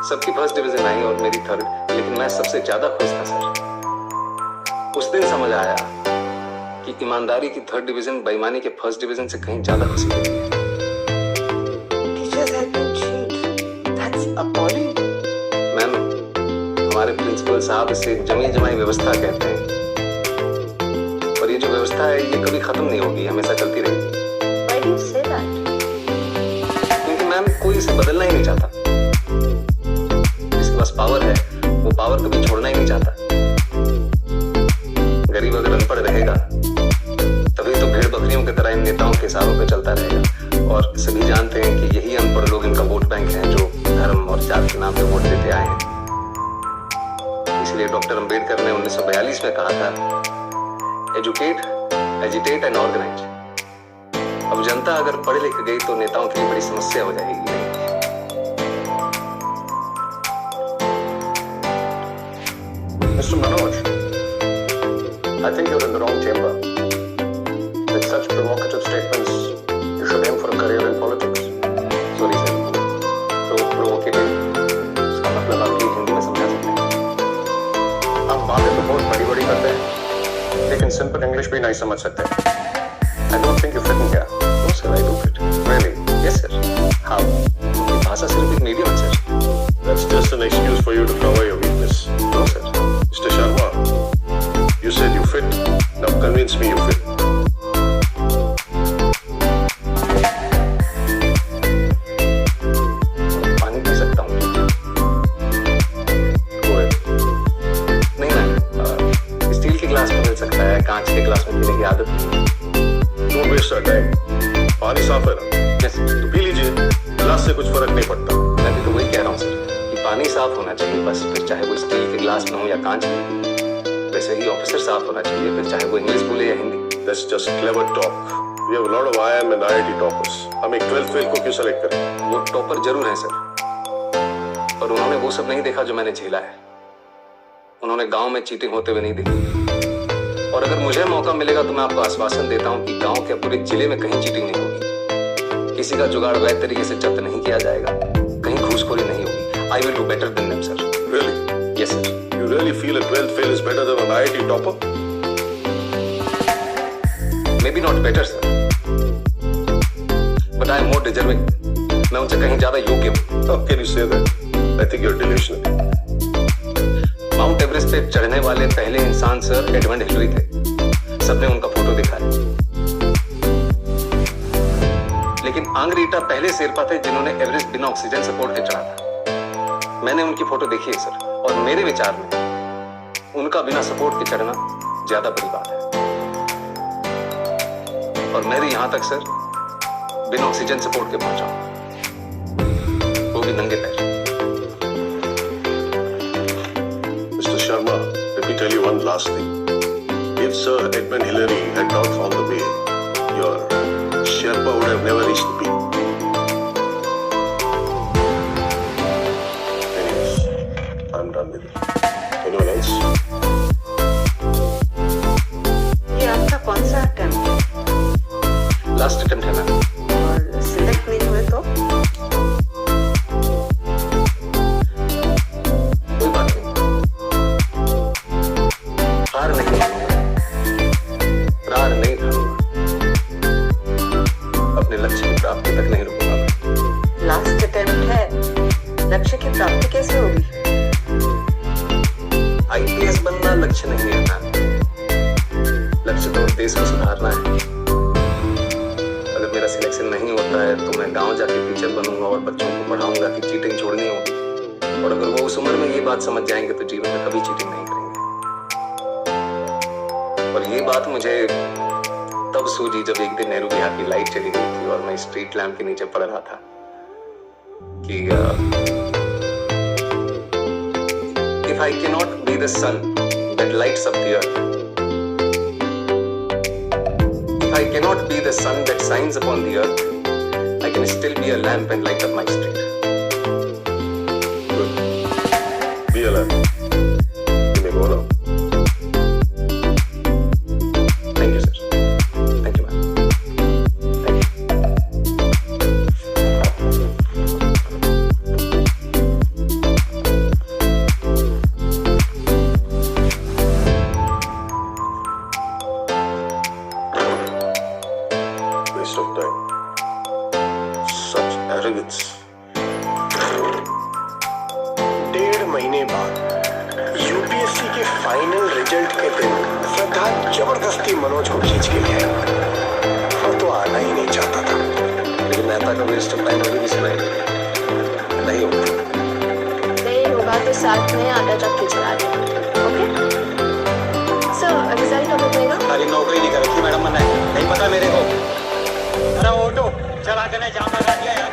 सबकी first division आई और मेरी थर्ड, लेकिन मैं सबसे ज्यादा खुश था सर। उस दिन समझ आया कि ईमानदारी की थर्ड डिवीजन बेईमानी के फर्स्ट डिवीजन से कहीं ज्यादा खुशी देती है। मैम, हमारे प्रिंसिपल साहब इसे जमी जमाई व्यवस्था कहते हैं, और ये जो व्यवस्था है ये कभी खत्म नहीं होगी, हमेशा चलती रहेगी। Why do you say that? क्योंकि मैम कोई इसे बदलना ही नहीं चाहता। जिसके पास पावर है वो पावर कभी छोड़ना ही नहीं चाहता। गरीब अगर अनपढ़ रहेगा तभी तो भेड़ बकरियों की तरह इन नेताओं के इशारों पे चलता रहेगा, और सभी जानते हैं कि यही अनपढ़ लोग इनका वोट बैंक है जो धर्म और जात के नाम पे वोट देते आए हैं। इसलिए डॉक्टर अंबेडकर ने 1942 में कहा था, एजुकेट, एजिटेट एंड ऑर्गेनाइज। अब जनता अगर पढ़ लिख गई तो नेताओं के लिए बड़ी समस्या हो जाएगी। Mr. Manoj, I think you're in the wrong chamber. With such provocative statements, you should aim for a career in politics. Sorry sir, provocative इसका मतलब आपकी हिंदी में समझा सकते हैं? आप बातें तो बहुत बड़ी बड़ी करते हैं, लेकिन सिंपल इंग्लिश भी नहीं समझ सकते। I don't think you fit in here. No sir, I do fit. Really? Yes sir. How? ये भाषा सिर्फ एक मीडियम है sir. That's just an excuse for you to cover your weakness. No sir. Mr. Sharma, you said you fit. Now convince me you fit. पानी P सकता हूँ? Go ahead. नहीं ma'am, steel के ग्लास में मिल सकता है, कांच के ग्लास में पीने की आदत नहीं है। Don't waste our time. पानी साफ है ना? Yes, तो पी लीजिए, गिलास से कुछ फर्क नहीं पड़ता। मैं भी तो वही कह रहा हूँ सर कि पानी साफ होना चाहिए बस, फिर चाहे वो स्टील के ग्लास में हो या कांच में। वैसे ही ऑफिसर साफ होना चाहिए, फिर चाहे वो इंग्लिश बोले या Hindi. That's just clever talk. We have a lot of IIM and IIT toppers. हम एक 12th फेल को क्यों सेलेक्ट करें? वो टॉपर जरूर है सर, और उन्होंने वो सब नहीं देखा जो मैंने झेला है। उन्होंने गांव में चीटिंग होते हुए नहीं देखी, और अगर मुझे मौका मिलेगा तो मैं आपको आश्वासन देता हूं कि गांव के पूरे जिले में कहीं चीटिंग नहीं होगी, किसी का जुगाड़ वैध तरीके से जब्त नहीं किया जाएगा, कहीं घूसखोरी नहीं होगी। I will do better than them, sir. Really? Yes, sir. You really feel a 12th fail is better than an IIT topper? Maybe not better, sir. But I am more deserving. मैं उनसे कहीं ज्यादा योग्य हूँ। How can you say that? I think you're delusional. Mount Everest पे चढ़ने वाले पहले इंसान सर एडमंड हिलरी थे। सबने उनका फोटो देखा है। लेकिन आंग्रीटा पहले शेरपा थे जिन्होंने एवरेस्ट बिना ऑक्सीजन सपोर्ट के चढ़ा था। मैंने उनकी फोटो देखी है सर, और मेरे विचार में उनका बिना सपोर्ट के चढ़ना ज्यादा बड़ी बात है। और मैं भी यहां तक सर बिना ऑक्सीजन सपोर्ट के पहुंचा, वो भी नंगे पैर। Mr. Sharma, let me tell you one last thing. If Sir Edmund Hillary had not found the way, your Sherpa would have never reached the peak. Anyways, I'm done with it. Anyone else? ये आपका कौन सा attempt है? Last attempt है ma'am. और select नहीं हुए तो? कोई बात नहीं, हार नहीं मानूंगा, प्रार नहीं खाऊंगा, अपने लक्ष्य की प्राप्ति तक नहीं रुकूंगा मैं। लास्ट अटेम्प्ट है, लक्ष्य की प्राप्ति कैसे होगी? आईपीएस बनना लक्ष्य नहीं है मैम, लक्ष्य तो देश को सुधारना है। अगर मेरा सिलेक्शन नहीं होता है तो मैं गांव जाके टीचर बनूंगा और बच्चों को पढ़ाऊंगा कि चीटिंग छोड़नी होगी, और अगर वो उस उम्र में ये बात समझ जाएंगे तो जीवन में कभी चीटिंग नहीं करेंगे। और ये बात मुझे तब सूझी जब एक दिन नेहरू विहार की लाइट चली गई थी और मैं स्ट्रीट लैंप के नीचे पढ़ रहा था कि if I cannot be the sun that lights up the earth, if I cannot be the sun that shines upon the earth, I can still be a lamp and light up my street. Good. Be a lamp. You may go now. Thank you, sir. Thank you, ma'am. Thank you. महीने बाद UPSC के final result के दिन श्रद्धा जबरदस्ती मनोज को खींच के ले आई। वो तो आना ही नहीं चाहता था, लेकिन मेहता का वेस्ट ऑफ टाइम अभी भी सुनाई नहीं होगा। नहीं होगा तो साथ में आटा चक्की चला दें। ओके सर, रिजल्ट कब मिलेगा? सारी नौकरी नहीं कर रखी मैडम, मैंने नहीं पता मेरे को। अरे ऑटो चला के नहीं जाम लगा दिया यार।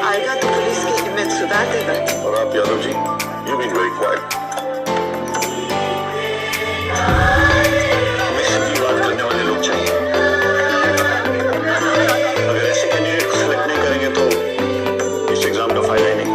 आएगा तो पुलिस की इमेज सुधार देगा। और आप Yadav ji, you been very quite. हमें सीधी बात करने वाले लोग चाहिए। अगर ऐसे कैंडिडेट को सेलेक्ट नहीं करेंगे तो इस एग्जाम का फायदा ही नहीं।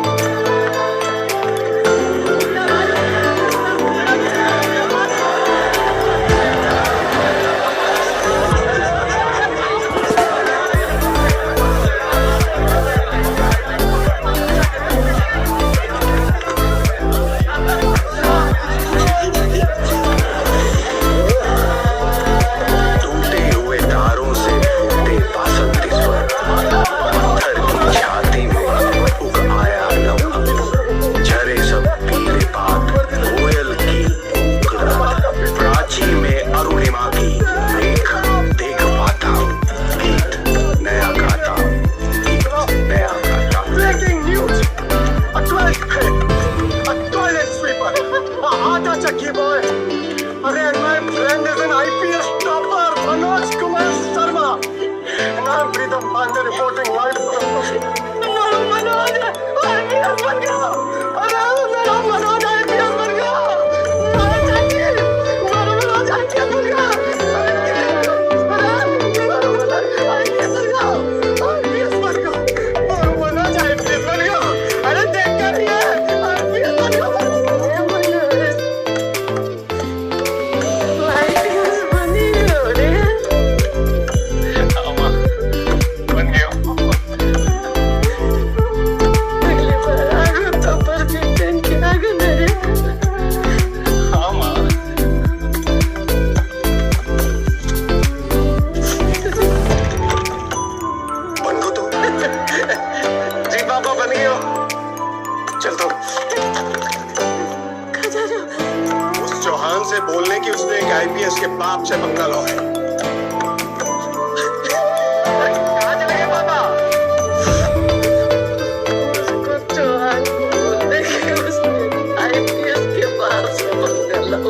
रिपोर्टिंग लाइव मनोज आईपीएस बन गया। अरे मेरा मनोज आईपीएस बन गया। मनोज आईपीएस बन गया। अरे देख कर ये आईपीएस बन गया। उस चौहान से बोलने की उसने एक आईपीएस के बाप से पंगा लो है। कहाँ चले गए पापा? चौहान बोलने की उसने आईपीएस के बाप से पंगा लो।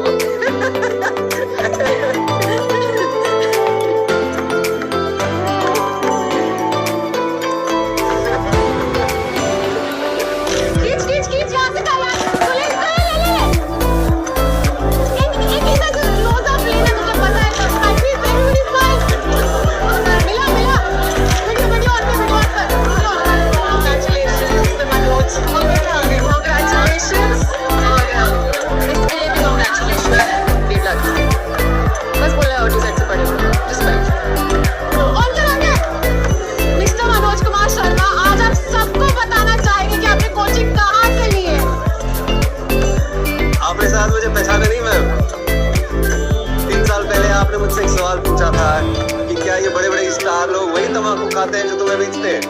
एक ही तक नोज ऑफ लेना मुझे पता है। तुमसे एक सवाल पूछा था कि क्या ये बड़े बड़े स्टार लोग वही तंबाकू खाते हैं जो तुम्हें बेचते हैं?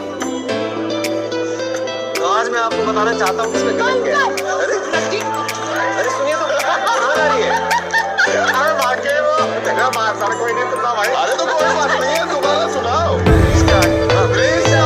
तो आज मैं आपको बताना चाहता हूँ इसमें गलत क्या है। अरे सुनिए तो, कहाँ जा रही है? अरे भाग्य वो, तेरा बात कोई नहीं सुनता भाई। अरे तो कोई बात नहीं है, दोबारा सुनाओ।